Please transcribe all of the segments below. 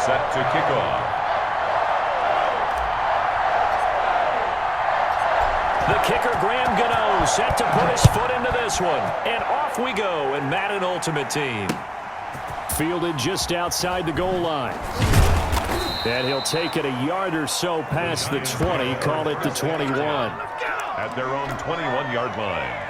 Set to kick off. The kicker, Graham Gano, set to put his foot into this one. And off we go in Madden Ultimate Team. Fielded just outside the goal line. And he'll take it a yard or so past the 20, call it the 21. At their own 21-yard line.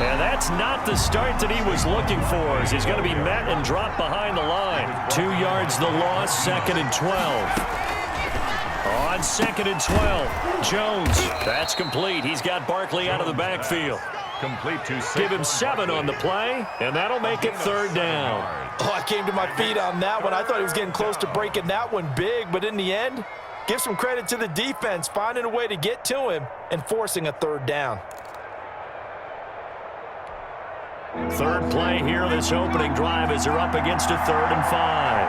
And that's not the start that he was looking for, as he's going to be met and dropped behind the line. 2 yards the loss, 2nd and 12. On 2nd and 12, Jones. That's complete. He's got Barkley out of the backfield. Complete to 6. Give him 7 on the play, and that'll make it 3rd down. Oh, I came to my feet on that one. I thought he was getting close to breaking that one big, but in the end, give some credit to the defense, finding a way to get to him and forcing a 3rd down. 3rd play here, this opening drive, as they're up against a 3rd and 5.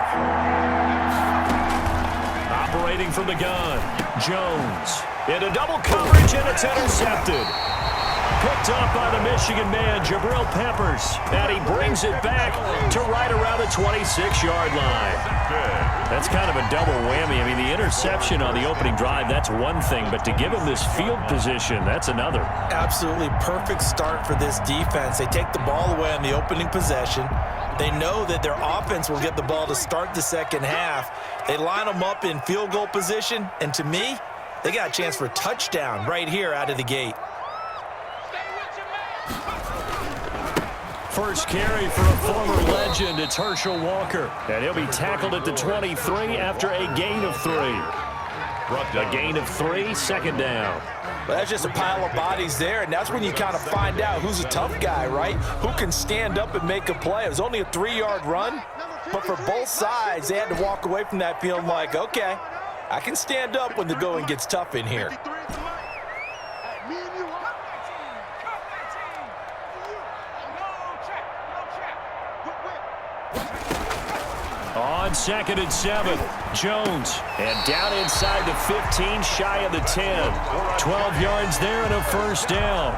Operating from the gun, Jones. Into double coverage, and it's intercepted. Picked up by the Michigan man, Jabril Peppers. And he brings it back to right around the 26-yard line. That's kind of a double whammy. I mean, the interception on the opening drive, that's one thing. But to give him this field position, that's another. Absolutely perfect start for this defense. They take the ball away on the opening possession. They know that their offense will get the ball to start the second half. They line them up in field goal position. And to me, they got a chance for a touchdown right here out of the gate. First carry for a former legend, it's Herschel Walker. And he'll be tackled at the 23 after a gain of 3. A gain of 3, 2nd down. Well, that's just a pile of bodies there, and that's when you kind of find out who's a tough guy, right? Who can stand up and make a play. It was only a 3-yard run, but for both sides, they had to walk away from that feeling like, okay, I can stand up when the going gets tough in here. On 2nd and 7, Jones. And down inside the 15, shy of the 10. 12 yards there and a 1st down.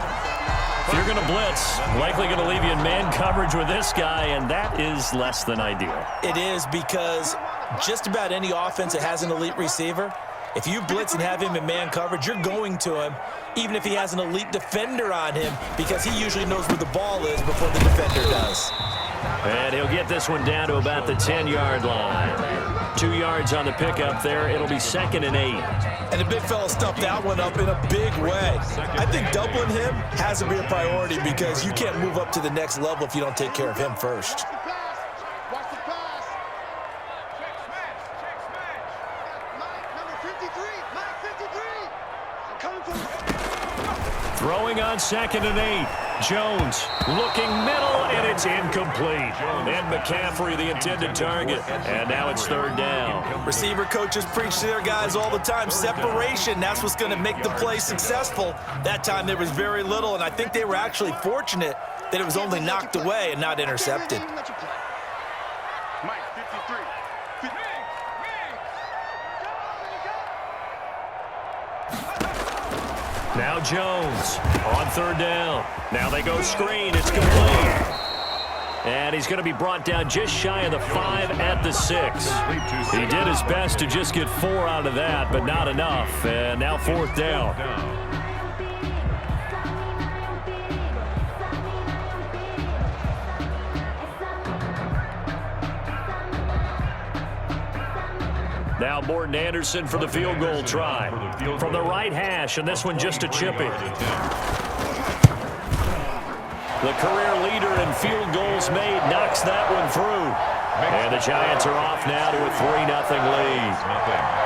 If you're going to blitz, likely going to leave you in man coverage with this guy, and that is less than ideal. It is, because just about any offense that has an elite receiver, if you blitz and have him in man coverage, you're going to him, even if he has an elite defender on him, because he usually knows where the ball is before the defender does. And he'll get this one down to about the 10-yard line. 2 yards on the pickup there. It'll be 2nd and 8. And the big fella stuffed that one up in a big way. I think doubling him has to be a priority, because you can't move up to the next level if you don't take care of him first. Throwing on 2nd and 8. Jones looking middle, and it's incomplete. And McCaffrey, the intended target. And now it's 3rd down. Receiver coaches preach to their guys all the time. Separation, that's what's going to make the play successful. That time there was very little, and I think they were actually fortunate that it was only knocked away and not intercepted. Now Jones on 3rd down. Now they go screen. It's complete. And he's going to be brought down just shy of the 5 at the 6. He did his best to just get 4 out of that, but not enough. And now 4th down. Now Morton Anderson for the field goal try. From the right hash, and this one just a chippy. The career leader in field goals made knocks that one through. And the Giants are off now to a 3-0 lead.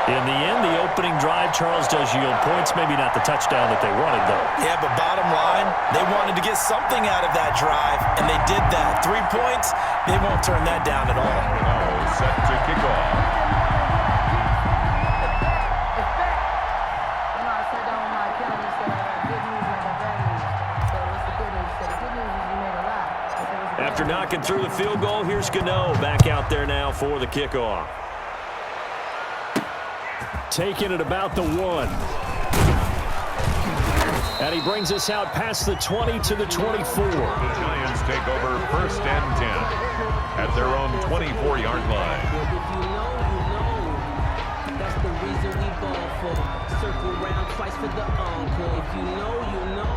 In the end, the opening drive, Charles, does yield points. Maybe not the touchdown that they wanted, though. Yeah, but bottom line, they wanted to get something out of that drive, and they did that. 3 points, they won't turn that down at all. Set to kick off. After knocking through the field goal, here's Gano back out there now for the kickoff. Taking it about the 1. And he brings us out past the 20 to the 24. The Giants take over 1st and 10 at their own 24-yard line. If you know, that's the reason we ball for. Circle round twice for the encore. If you know, you know.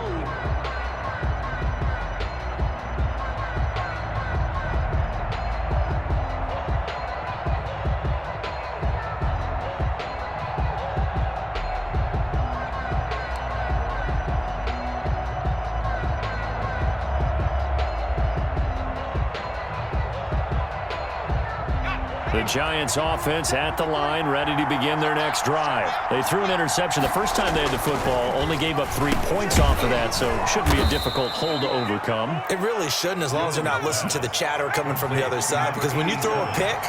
The Giants offense at the line, ready to begin their next drive. They threw an interception the first time they had the football, only gave up 3 points off of that, so it shouldn't be a difficult hole to overcome. It really shouldn't, as long as they're not listening to the chatter coming from the other side, because when you throw a pick,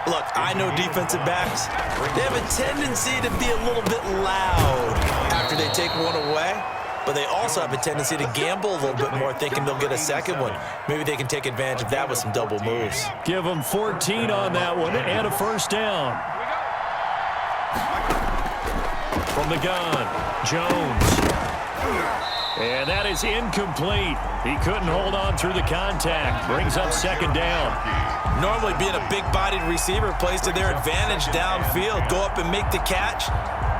look, I know defensive backs, they have a tendency to be a little bit loud after they take one away. But they also have a tendency to gamble a little bit more, thinking they'll get a second one. Maybe they can take advantage of that with some double moves. Give them 14 on that one and a first down. From the gun, Jones. And that is incomplete. He couldn't hold on through the contact. Brings up second down. Normally being a big-bodied receiver plays to their advantage downfield. Go up and make the catch,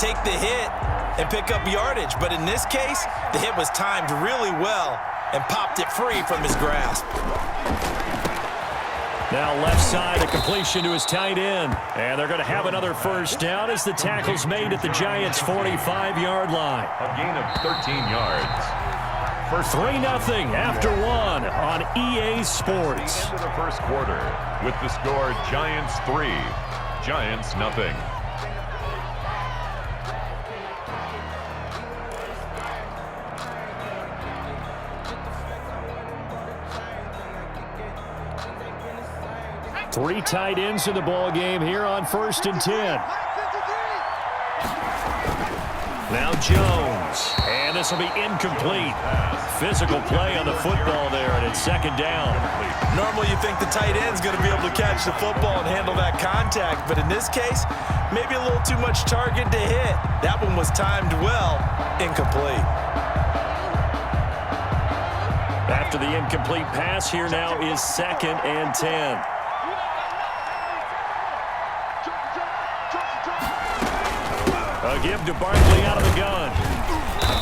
take the hit, and pick up yardage. But in this case, the hit was timed really well and popped it free from his grasp. Now left side, a completion to his tight end. And they're going to have another first down as the tackle's made at the Giants' 45-yard line. A gain of 13 yards. For 3-0 after 1 on EA Sports. Into the first quarter with the score Giants 3, Giants nothing. Three tight ends in the ball game here on 1st and 10. Now Jones, and this will be incomplete. Physical play on the football there, and it's second down. Normally you think the tight end's going to be able to catch the football and handle that contact, but in this case, maybe a little too much target to hit. That one was timed well, incomplete. After the incomplete pass, here now is 2nd and 10. A give to Barkley out of the gun.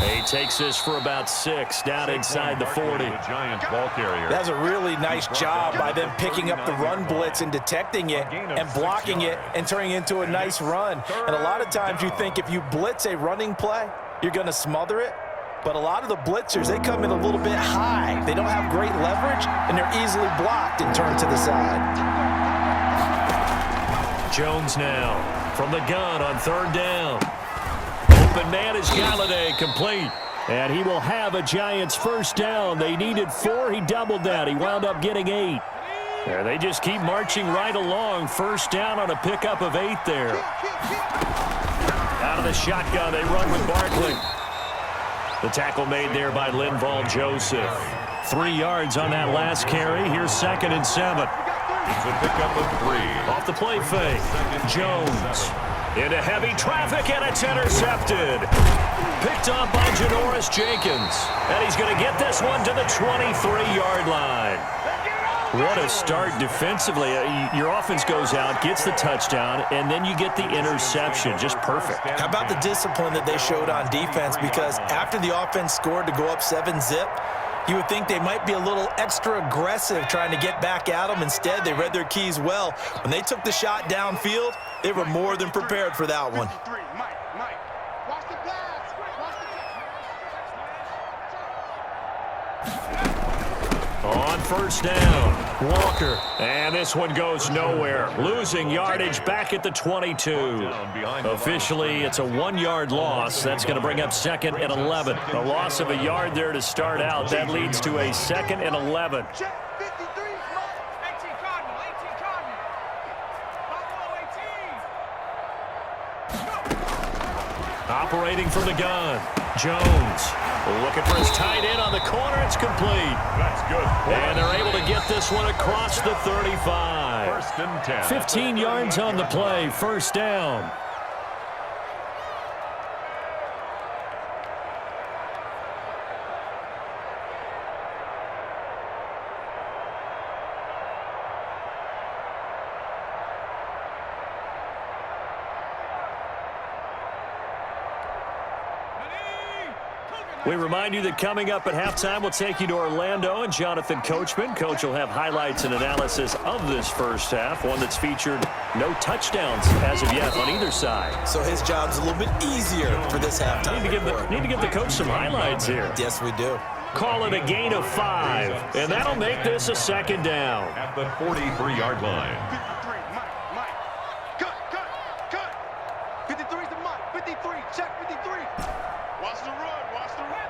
He takes this for about 6 down inside the 40. Giants ball carrier. That's a really nice job by them picking up the run blitz and detecting it and blocking it and turning it into a nice run. And a lot of times you think if you blitz a running play, you're going to smother it. But a lot of the blitzers, they come in a little bit high. They don't have great leverage, and they're easily blocked and turned to the side. Jones now from the gun on 3rd down. Open man is Galladay, complete. And he will have a Giants first down. They needed 4. He doubled that. He wound up getting 8. There, they just keep marching right along. First down on a pickup of 8 there. Out of the shotgun, they run with Barkley. The tackle made there by Linval Joseph. 3 yards on that last carry. Here's 2nd and 7. It's a pickup of 3. Off the play fake. Jones into heavy traffic, and it's intercepted. Picked up by Janoris Jenkins. And he's going to get this one to the 23-yard line. What a start defensively. Your offense goes out, gets the touchdown, and then you get the interception. Just perfect. How about the discipline that they showed on defense? Because after the offense scored to go up 7-zip, you would think they might be a little extra aggressive trying to get back at them. Instead, they read their keys well. When they took the shot downfield, they were more than prepared for that one. on first down. Walker. And this one goes nowhere. Losing yardage back at the 22. Officially, it's a 1-yard loss. That's going to bring up 2nd and 11. A loss of a yard there to start out. That leads to a 2nd and 11. Operating from the gun, Jones. Looking for his tight end on the corner. It's complete. That's good. And they're able to get this one across the 35. 1st and 10. 15 yards on the play. First down. We remind you that coming up at halftime, we'll take you to Orlando and Jonathan Coachman. Coach will have highlights and analysis of this first half, one that's featured no touchdowns as of yet on either side. So his job's a little bit easier for this halftime. Need to give the coach some highlights here. Yes, we do. Call it a gain of 5, and that'll make this a 2nd down. At the 43-yard line. 53 is the Mike. 53, check 53. Watch the run, watch the run.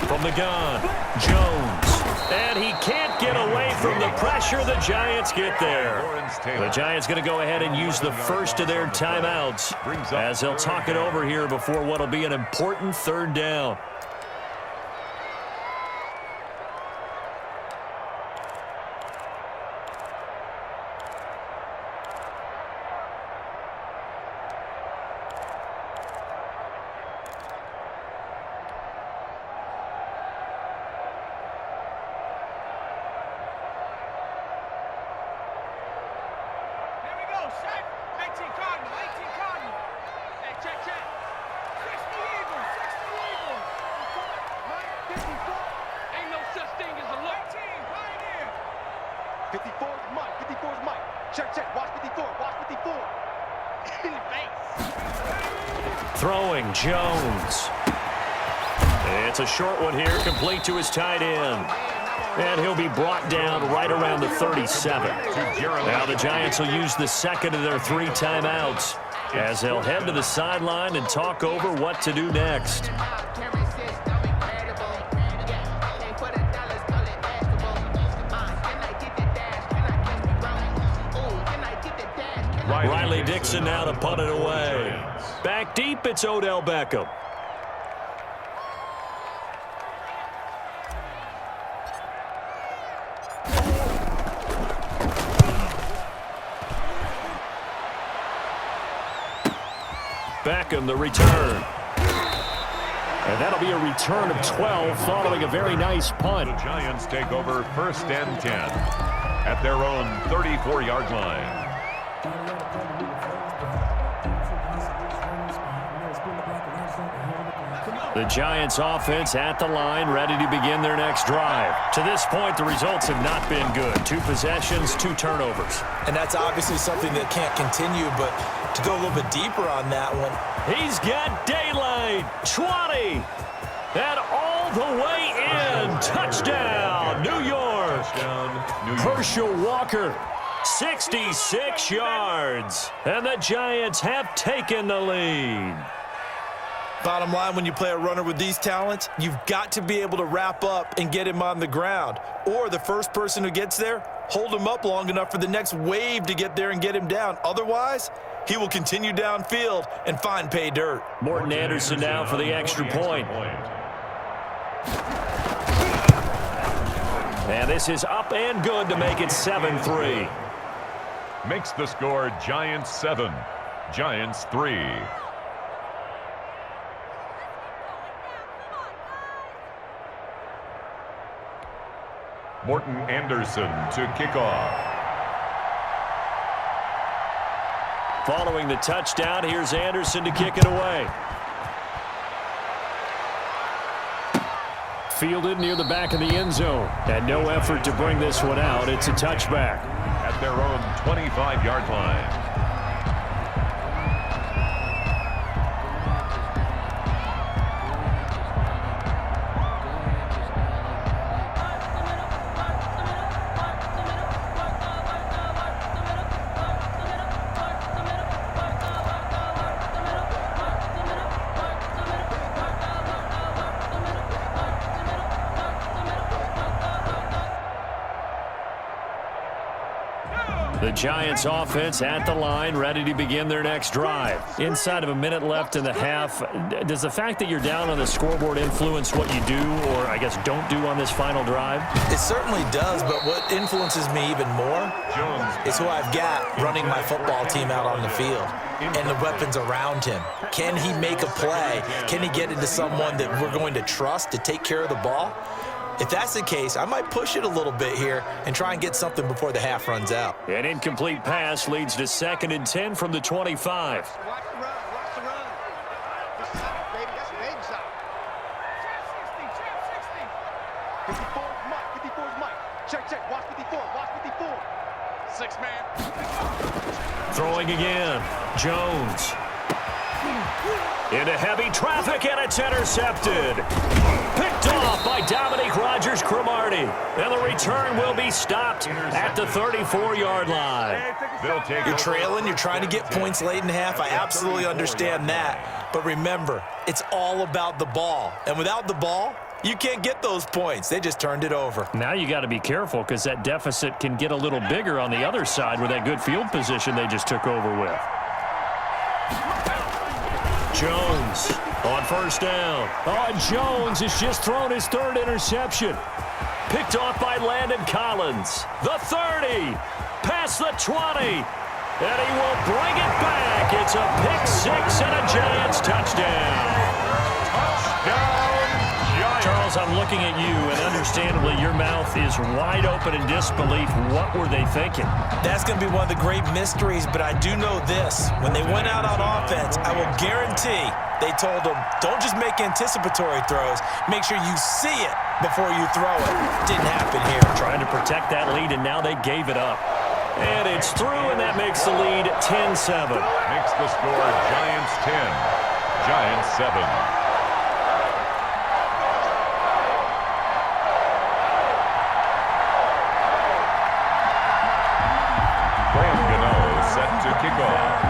From the gun, Jones. And he can't get away from the pressure. The Giants get there. The Giants going to go ahead and use the first of their timeouts as they'll talk it over here before what will be an important 3rd down. Throwing, Jones. It's a short one here, complete to his tight end. And he'll be brought down right around the 37. Now the Giants will use the 2nd of their 3 timeouts as they'll head to the sideline and talk over what to do next. Riley Dixon now to punt it away. Back deep, it's Odell Beckham. Beckham, the return. And that'll be a return of 12 following a very nice punt. The Giants take over 1st and 10 at their own 34-yard line. The Giants offense at the line, ready to begin their next drive. To this point, the results have not been good. 2 possessions, 2 turnovers. And that's obviously something that can't continue, but to go a little bit deeper on that one. He's got daylight. 20. And all the way in. Touchdown, New York. Herschel Walker, 66 yards. And the Giants have taken the lead. Bottom line, when you play a runner with these talents, you've got to be able to wrap up and get him on the ground. Or the first person who gets there, hold him up long enough for the next wave to get there and get him down. Otherwise, he will continue downfield and find pay dirt. Morton Anderson now for the extra point. And this is up and good to make it 7-3. Makes the score Giants 7, Giants 3. Morton Anderson to kick off. Following the touchdown, here's Anderson to kick it away. Fielded near the back of the end zone. And no effort to bring this one out. It's a touchback. At their own 25-yard line. The Giants offense at the line, ready to begin their next drive. Inside of a minute left in the half, does the fact that you're down on the scoreboard influence what you do, or I guess don't do on this final drive? It certainly does, but what influences me even more is who I've got running my football team out on the field and the weapons around him. Can he make a play? Can he get into someone that we're going to trust to take care of the ball? If that's the case, I might push it a little bit here and try and get something before the half runs out. An incomplete pass leads to 2nd and 10 from the 25. Watch the run. Watch the run. This side, baby. That's the baby side. Check 60. 54 is Mike. 54 is Mike. Check. Watch 54. Watch 54. 6 man. Throwing again. Jones. Into heavy traffic, and it's intercepted. Picked off by Dominique Rodgers-Cromartie. And the return will be stopped at the 34-yard line. You're trailing, you're trying to get points late in the half. I absolutely understand that. But remember, it's all about the ball. And without the ball, you can't get those points. They just turned it over. Now you got to be careful because that deficit can get a little bigger on the other side with that good field position they just took over with. Jones on first down. Jones has just thrown his 3rd interception. Picked off by Landon Collins. The 30. Past the 20. And he will bring it back. It's a pick-6 and a Giants touchdown. Charles, I'm looking at you, and understandably, your mouth is wide open in disbelief. What were they thinking? That's going to be one of the great mysteries, but I do know this. When they went out on offense, I will guarantee they told them, don't just make anticipatory throws. Make sure you see it before you throw it. Didn't happen here. Trying to protect that lead, and now they gave it up. And it's through, and that makes the lead 10-7. Makes the score Giants 10, Giants 7. Set to kick off.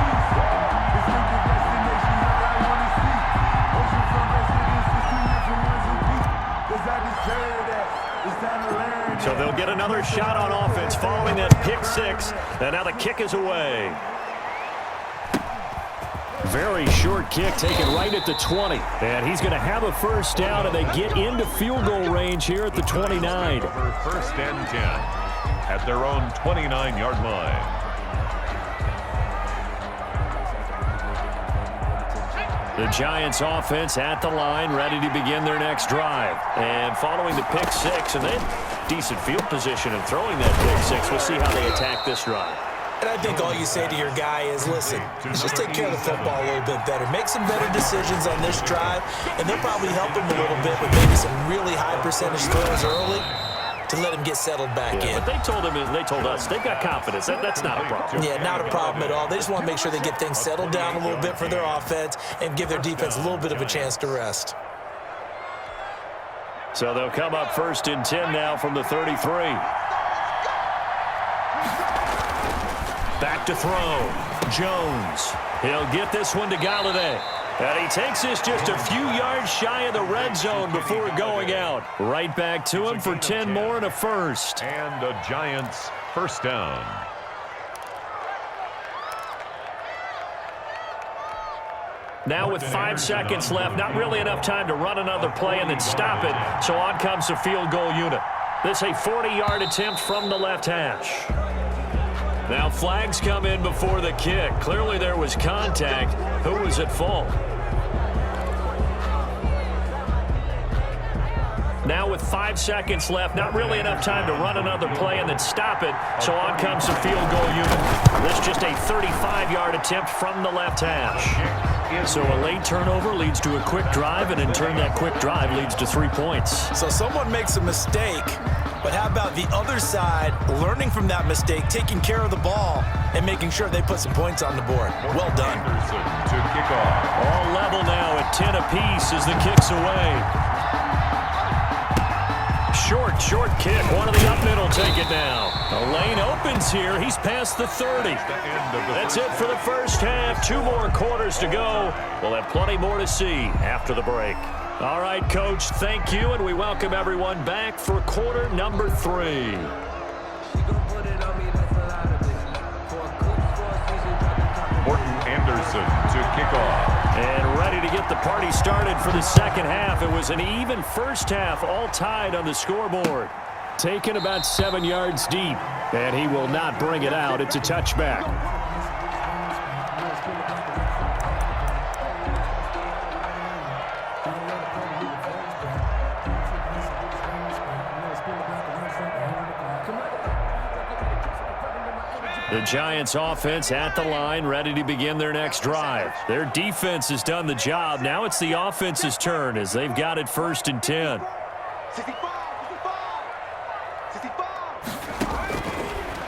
So they'll get another shot on offense following that pick-6. And now the kick is away. Very short kick taken right at the 20. And he's going to have a first down, and they get into field goal range here at the 29. First and 10 at their own 29-yard line. The Giants offense at the line, ready to begin their next drive. And following the pick-6, and then decent field position and throwing that pick-6. We'll see how they attack this drive. And I think all you say to your guy is, listen, let's just take care of the football a little bit better. Make some better decisions on this drive, and they'll probably help him a little bit with maybe some really high percentage throws early to let him get settled back in. But they told him, they told us, they've got confidence. That's not a problem. Yeah, not a problem at all. They just want to make sure they get things settled down a little bit for their offense and give their defense a little bit of a chance to rest. So they'll come up 1st and 10 now from the 33. Back to throw. Jones. He'll get this one to Galladay. And he takes this just a few yards shy of the red zone before going out. Right back to him for 10 more and a first. And a Giants first down. Now with 5 seconds left, not really enough time to run another play and then stop it. So on comes the field goal unit. This a 40-yard attempt from the left hash. Now flags come in before the kick. Clearly there was contact. Who was at fault? Now with 5 seconds left, not really enough time to run another play and then stop it. So on comes the field goal unit. This just a 35-yard attempt from the left hash. So a late turnover leads to a quick drive, and in turn that quick drive leads to 3 points. So someone makes a mistake, but how about the other side learning from that mistake, taking care of the ball, and making sure they put some points on the board? Well done. To kick off. All level now at 10 apiece as the kick's away. Short kick. One of the up mid will take it now. The lane opens here. He's past the 30. That's it for the first half. 2 more quarters to go. We'll have plenty more to see after the break. All right, Coach, thank you, and we welcome everyone back for quarter number 3. She gon' put it on me, that's a lot of it. Wilson to kick off. And ready to get the party started for the second half. It was an even first half, all tied on the scoreboard. Taken about 7 yards deep, and he will not bring it out. It's a touchback. The Giants offense at the line, ready to begin their next drive. Their defense has done the job. Now it's the offense's turn as they've got it 1st and 10. 65.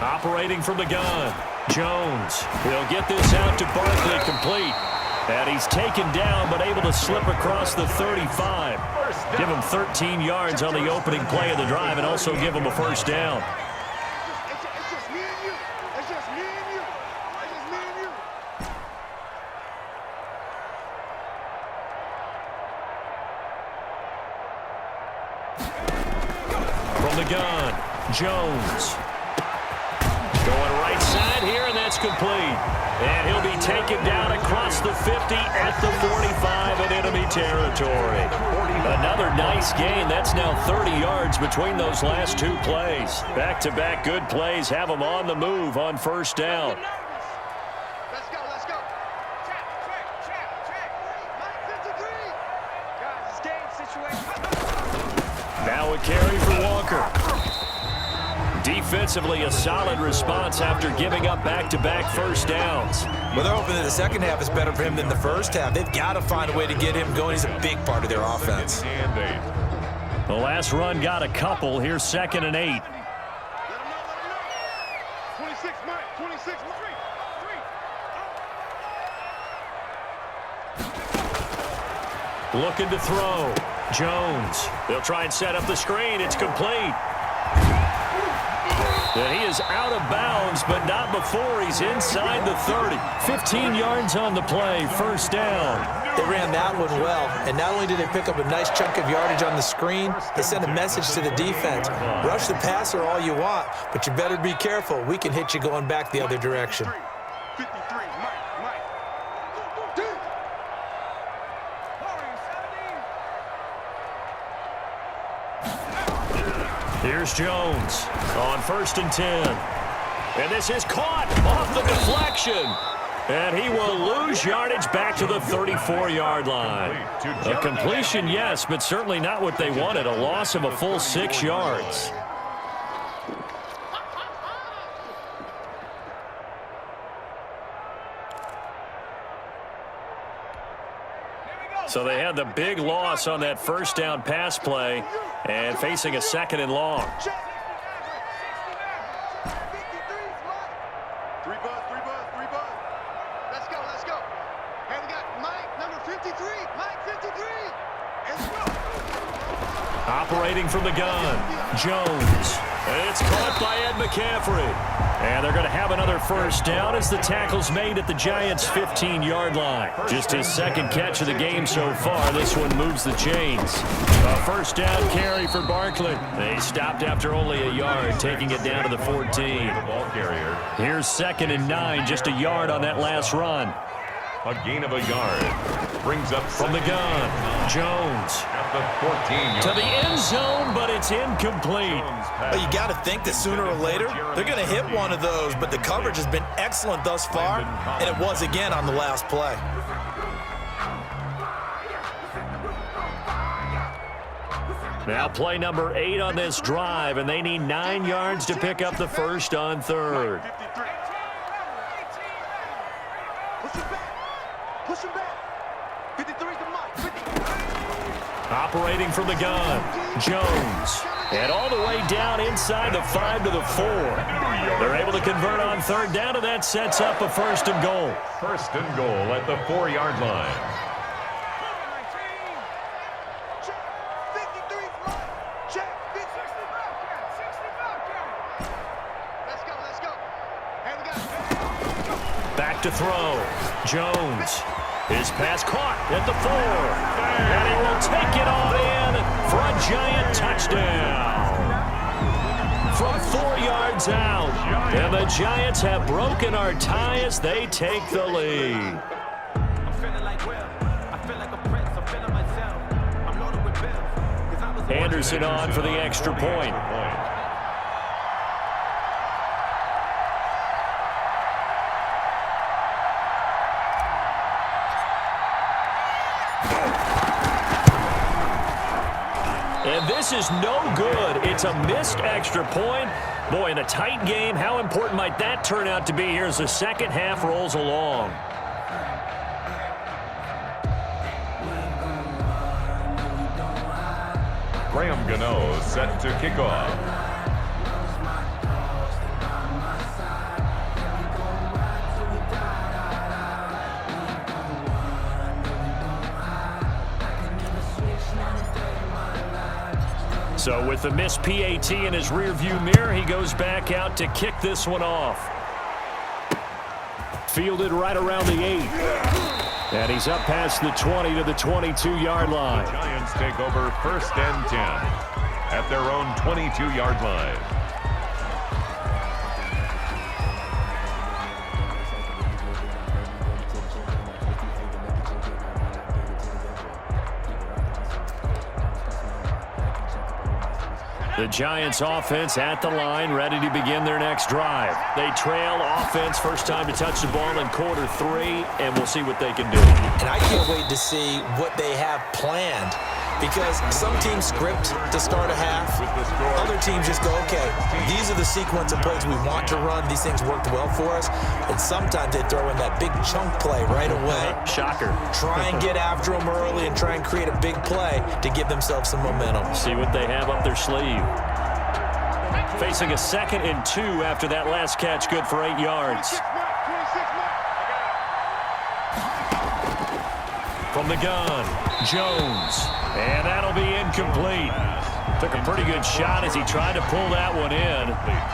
Operating from the gun, Jones. He'll get this out to Barkley, complete. And he's taken down but able to slip across the 35. Give him 13 yards on the opening play of the drive and also give him a first down. It's just me and you. It's just me and you. It's just me and you. From the gun, Jones. Going right side here, and that's complete. And he'll be taken down across the 50 at the 45 in enemy territory. Another nice gain. That's now 30 yards between those last 2 plays. Back-to-back good plays have them on the move on first down. Let's go, let's go. Check. Mike 53. Guys, it's game situation. Now a carry for Walker. Defensively, a solid response after giving up back-to-back first downs. Well, they're hoping that the second half is better for him than the first half. They've got to find a way to get him going. He's a big part of their offense. And 8. The last run got a couple. Here's 2nd and 8. Let him know. 26, Mike. 26, Mike. Looking to throw. Jones. They'll try and set up the screen. It's complete. And he is out of bounds, but not before he's inside the 30. 15 yards on the play, first down. They ran that one well, and not only did they pick up a nice chunk of yardage on the screen, they sent a message to the defense. Rush the passer all you want, but you better be careful. We can hit you going back the other direction. 53, Mike. Here's Jones on 1st and 10. And this is caught off the deflection. And he will lose yardage back to the 34-yard line. A completion, yes, but certainly not what they wanted. A loss of a full 6 yards. So they had the big loss on that first down pass play and facing a 2nd and long. 3 buzz. Let's go. And we got Mike, number 53. Mike 53. Let's go. Operating from the gun, Jones. And it's caught by Ed McCaffrey. And they're going to have another first down as the tackle's made at the Giants' 15-yard line. Just his 2nd catch of the game so far. This one moves the chains. A first down carry for Barkley. They stopped after only a yard, taking it down to the 14. Ball carrier. Here's 2nd and 9, just a yard on that last run. A gain of a yard. Brings up From the gun, Jones. at the 14-yard To the end zone, but it's incomplete. Well, you got to think that sooner or later, they're going to hit one of those, but the coverage has been excellent thus far, and it was again on the last play. Now play number 8 on this drive, and they need 9 yards to pick up the first on 3rd. 53. Push him back. 53 to Mike. 53. Operating from the gun, Jones. And all the way down inside the 5 to the 4. They're able to convert on 3rd down, and that sets up a 1st and goal. 1st and goal at the 4-yard line. Let's go. And we got Back to throw, Jones. His pass caught at the 4. And he will take it all in for a Giant touchdown. From 4 yards out. And the Giants have broken our tie as they take the lead. feeling like Will. I feel like a prince, I'm feeling myself. I'm loaded with bills. 'Cause I was Anderson on for the extra point. And this is no good. It's a missed extra point. Boy, in a tight game, how important might that turn out to be here as the second half rolls along? Graham Gano set to kick off. So with the missed PAT in his rearview mirror, he goes back out to kick this one off. Fielded right around the 8. And he's up past the 20 to the 22-yard line. The Giants take over 1st and 10 at their own 22-yard line. The Giants offense at the line, ready to begin their next drive. They trail offense, first time to touch the ball in quarter 3, and we'll see what they can do. And I can't wait to see what they have planned, because some teams script to start a half. Other teams just go, okay, these are the sequence of plays we want to run. These things worked well for us. And sometimes they throw in that big chunk play right away. Shocker. Try and get after them early and try and create a big play to give themselves some momentum. See what they have up their sleeve. Facing a 2nd and 2 after that last catch, good for 8 yards. From the gun, Jones. And that'll be incomplete. Took a pretty good shot as he tried to pull that one in.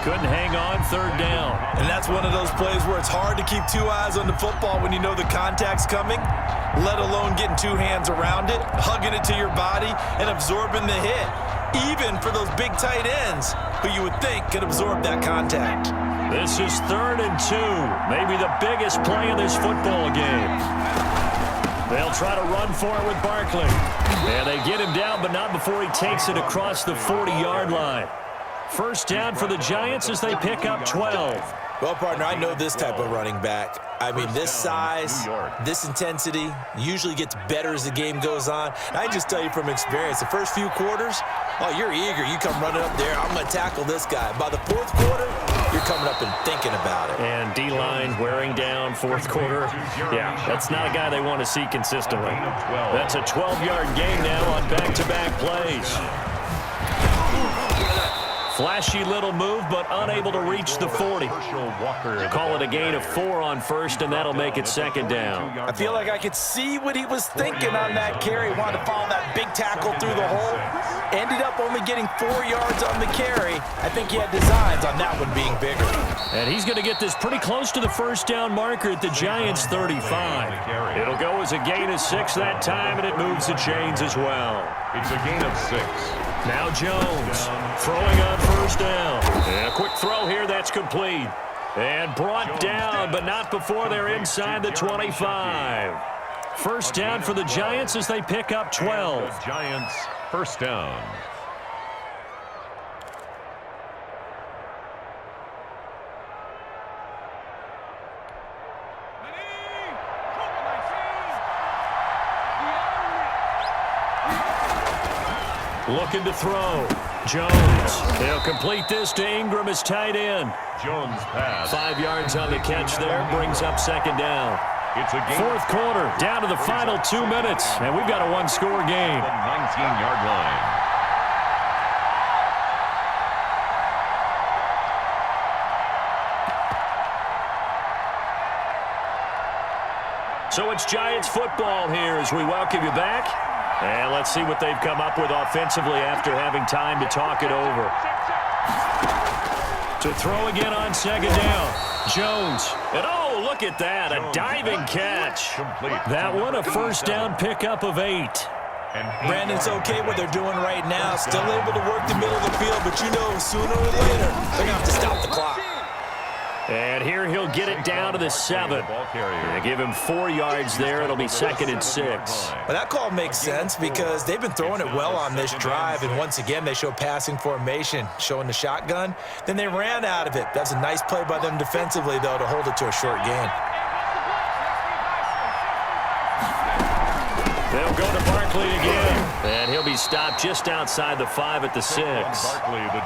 Couldn't hang on, 3rd down. And that's one of those plays where it's hard to keep 2 eyes on the football when you know the contact's coming, let alone getting 2 hands around it, hugging it to your body, and absorbing the hit. Even for those big tight ends who you would think could absorb that contact. This is 3rd and 2. Maybe the biggest play of this football game. They'll try to run for it with Barkley. And they get him down, but not before he takes it across the 40-yard line. First down for the Giants as they pick up 12. Well, partner, I know this type of running back. I mean, this size, this intensity usually gets better as the game goes on. And I just tell you from experience, the first few quarters, oh, you're eager. You come running up there, I'm going to tackle this guy. By the 4th quarter, you're coming up and thinking about it. And D-line wearing down 4th quarter. Yeah, that's not a guy they want to see consistently. That's a 12-yard gain now on back-to-back plays. Flashy little move, but unable to reach the 40. Call it a gain of 4 on 1st, and that'll make it 2nd down. I feel like I could see what he was thinking on that carry. Wanted to follow that big tackle through the hole. Ended up only getting 4 yards on the carry. I think he had designs on that one being bigger. And he's going to get this pretty close to the first down marker at the Giants' 35. It'll go as a gain of 6 that time, and it moves the chains as well. It's a gain of 6. Now Jones throwing on first down. And a quick throw here that's complete. And brought down, but not before they're inside the 25. First down for the Giants as they pick up 12. The Giants, first down. Looking to throw. Jones. He'll complete this to Ingram as tight end. Jones pass. 5 yards on the catch there. Brings up 2nd down. It's a game. 4th quarter. Down to the final 2 minutes. And we've got a 1-score game. The 19-yard line. So it's Giants football here as we welcome you back. And let's see what they've come up with offensively after having time to talk it over. To throw again on 2nd down. Jones. And oh, look at that. A diving catch. That one a first down pickup of 8. Brandon's okay what they're doing right now. Still able to work the middle of the field, but you know sooner or later they're going to have to stop the clock. And here he'll get it down to the 7. They give him 4 yards there. It'll be 2nd and 6. Well, that call makes sense because they've been throwing it well on this drive, and once again, they show passing formation, showing the shotgun. Then they ran out of it. That's a nice play by them defensively, though, to hold it to a short gain. They'll go to Barkley again, and he'll be stopped just outside the 5 at the 6.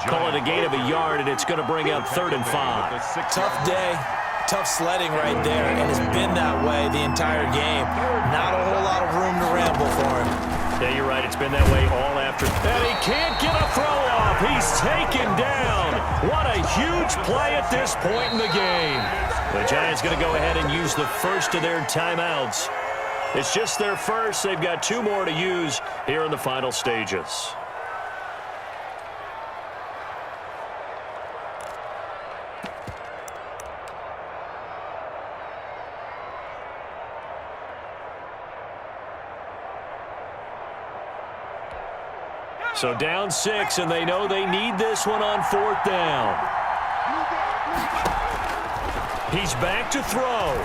Call it a gain of a yard, and it's going to bring up 3rd and 5. Tough day, tough sledding right there, and it's been that way the entire game. Not a whole lot of room to ramble for him. Yeah, you're right. It's been that way all after. And he can't get a throw off. He's taken down. What a huge play at this point in the game. The Giants going to go ahead and use the first of their timeouts. It's just their first. They've got 2 more to use here in the final stages. So down 6, and they know they need this one on 4th down. He's back to throw.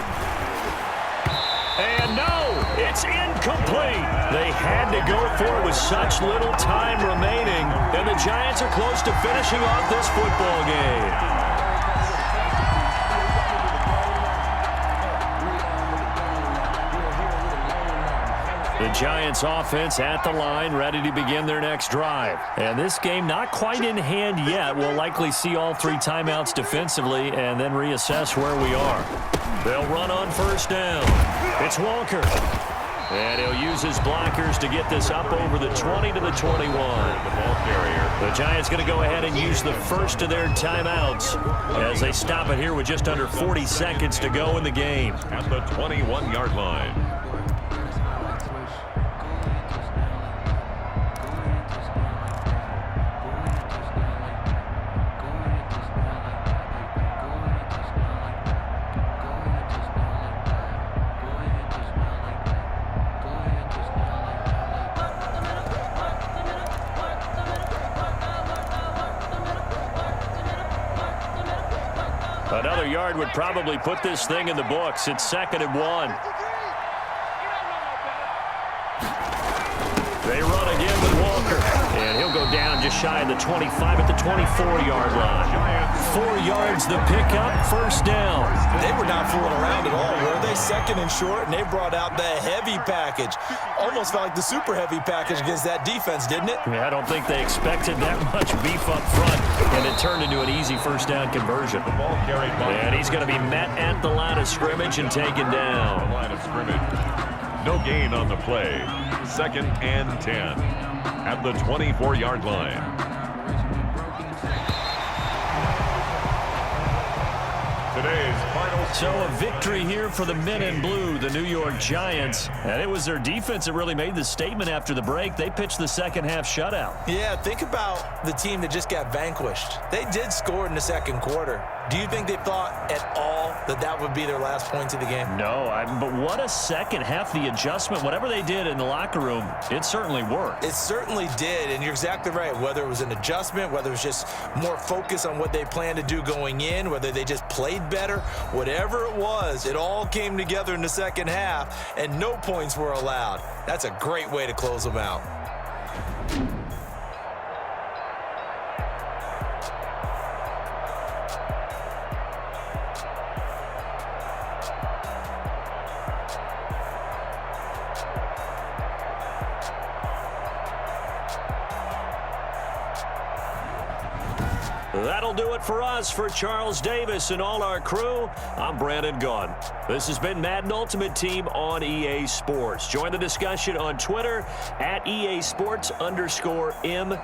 And no, it's incomplete. They had to go for it with such little time remaining, and the Giants are close to finishing off this football game. The Giants offense at the line, ready to begin their next drive. And this game not quite in hand yet. We'll likely see all 3 timeouts defensively and then reassess where we are. They'll run on 1st down. It's Walker. And he'll use his blockers to get this up over the 20 to the 21. The Giants going to go ahead and use the first of their timeouts as they stop it here with just under 40 seconds to go in the game. At the 21-yard line. Another yard would probably put this thing in the books. It's 2nd and 1. They run again with Walker. And he'll go down just shy of the 25 at the 24-yard line. 4 yards the pickup, 1st down. They were not fooling around at all, were they? 2nd and short, and they brought out the heavy package. Almost felt like the super heavy package against that defense, didn't it? Yeah, I don't think they expected that much beef up front, and it turned into an easy 1st down conversion. The ball carried by. And he's going to be met at the line of scrimmage and taken down. The line of scrimmage. No gain on the play. 2nd and 10 at the 24-yard line. Today's final. So a victory here for the men in blue, the New York Giants. And it was their defense that really made the statement after the break. They pitched the second-half shutout. Yeah, think about the team that just got vanquished. They did score in the 2nd quarter. Do you think they thought at all that that would be their last points of the game? No, but what a second half. The adjustment, whatever they did in the locker room, it certainly worked. It certainly did, and you're exactly right. Whether it was an adjustment, whether it was just more focus on what they planned to do going in, whether they just played better, whatever it was, it all came together in the 2nd half, and no points were allowed. That's a great way to close them out. That'll do it for us. For Charles Davis and all our crew, I'm Brandon Gaudin. This has been Madden Ultimate Team on EA Sports. Join the discussion on Twitter at EA Sports _MUT.